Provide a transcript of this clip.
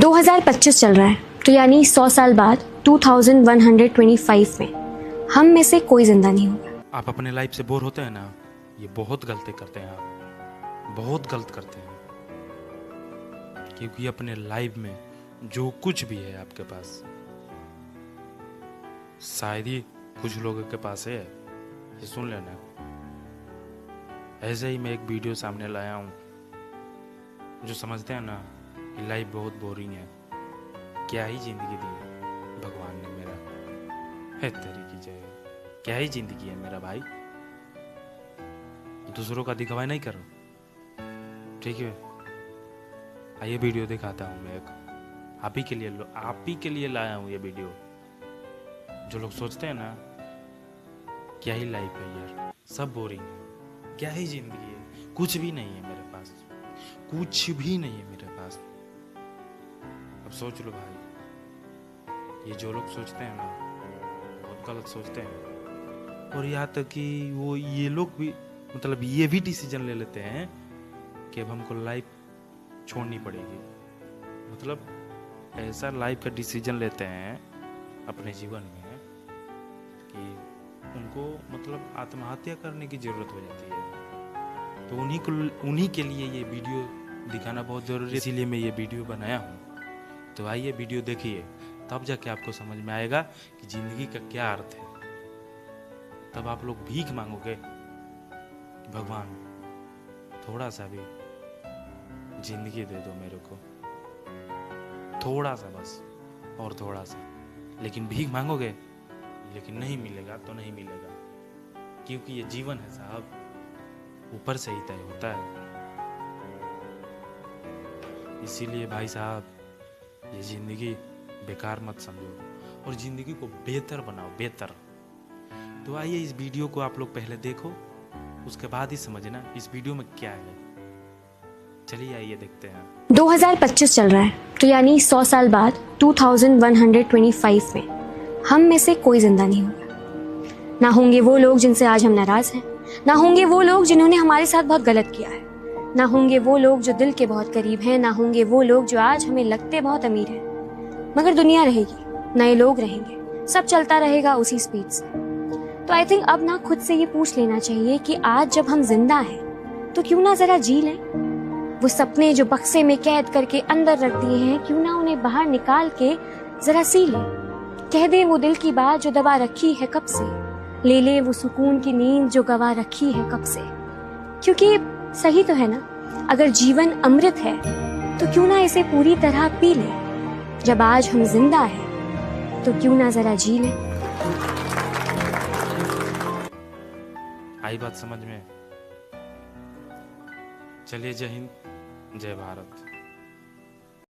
2025 चल रहा है, तो यानी 100 साल बाद 2125 में हम में से कोई जिंदा नहीं होगा। आप अपने लाइफ से बोर होते हैं ना, ये बहुत गलती करते हैं आप, बहुत गलत करते हैं। क्योंकि अपने लाइफ में जो कुछ भी है आपके पास, शायद ही कुछ लोगों के पास है। ये सुन लेना। ऐसे ही मैं एक वीडियो सामने लाया हूँ, जो समझते हैं ना कि लाइफ बहुत बोरिंग है, क्या ही जिंदगी दी है भगवान ने मेरा, है तेरी की जय, क्या ही जिंदगी है मेरा भाई। दूसरों का दिखावा नहीं करो, ठीक है। आइए वीडियो दिखाता हूँ मैं एक, आप ही के लिए लाया हूँ ये वीडियो। जो लोग सोचते हैं ना क्या ही लाइफ है यार, सब बोरिंग है, क्या ही जिंदगी है, कुछ भी नहीं है मेरे पास, कुछ भी नहीं है मेरे पास। अब सोच लो भाई, ये जो लोग सोचते हैं ना बहुत गलत सोचते हैं। और यहाँ तक कि ये लोग भी मतलब ये भी डिसीजन ले लेते हैं कि अब हमको लाइफ छोड़नी पड़ेगी। मतलब ऐसा लाइफ का डिसीजन लेते हैं अपने जीवन में कि उनको मतलब आत्महत्या करने की ज़रूरत हो जाती है। तो उन्हीं के लिए ये वीडियो दिखाना बहुत ज़रूरी है, इसीलिए मैं ये वीडियो बनाया हूँ। तो आइए वीडियो देखिए, तब जाके आपको समझ में आएगा कि ज़िंदगी का क्या अर्थ है। तब आप लोग भीख मांगोगे कि भगवान थोड़ा सा भी जिंदगी दे दो मेरे को, थोड़ा सा बस, और थोड़ा सा। लेकिन भीख मांगोगे, लेकिन नहीं मिलेगा तो नहीं मिलेगा, क्योंकि ये जीवन है साहब, ऊपर से ही तय होता है। इसीलिए भाई साहब, ये जिंदगी बेकार मत समझो और जिंदगी को बेहतर बनाओ, बेहतर। तो आइए इस वीडियो को आप लोग पहले देखो, उसके बाद ही समझना इस वीडियो में क्या है। चलिए आइए देखते हैं। 2025 चल रहा है, तो यानी 100 साल बाद 2125 में हम में से कोई जिंदा नहीं होगा। ना होंगे वो लोग जिनसे आज हम नाराज हैं, ना होंगे वो लोग जिन्होंने हमारे साथ बहुत गलत किया है, ना होंगे वो लोग जो दिल के बहुत करीब हैं, ना होंगे वो लोग जो आज हमें लगते बहुत अमीर हैं। मगर दुनिया रहेगी, नए लोग रहेंगे, सब चलता रहेगा उसी स्पीड से। तो आई थिंक अब ना खुद से ये पूछ लेना चाहिए कि आज जब हम जिंदा हैं तो क्यों ना जरा जी लें। वो सपने जो बक्से में कैद करके अंदर रख दिए हैं, क्यों ना उन्हें बाहर निकाल के जरा सी लें। कह दे वो दिल की बात जो दबा रखी है कब से, ले ले वो सुकून की नींद जो गवा रखी है कब से। क्योंकि सही तो है ना, अगर जीवन अमृत है तो क्यों ना इसे पूरी तरह पी ले। जब आज हम जिंदा हैं तो क्यों ना जरा जी लें। आई बात समझ में? चलिए, जय हिंद, जय भारत।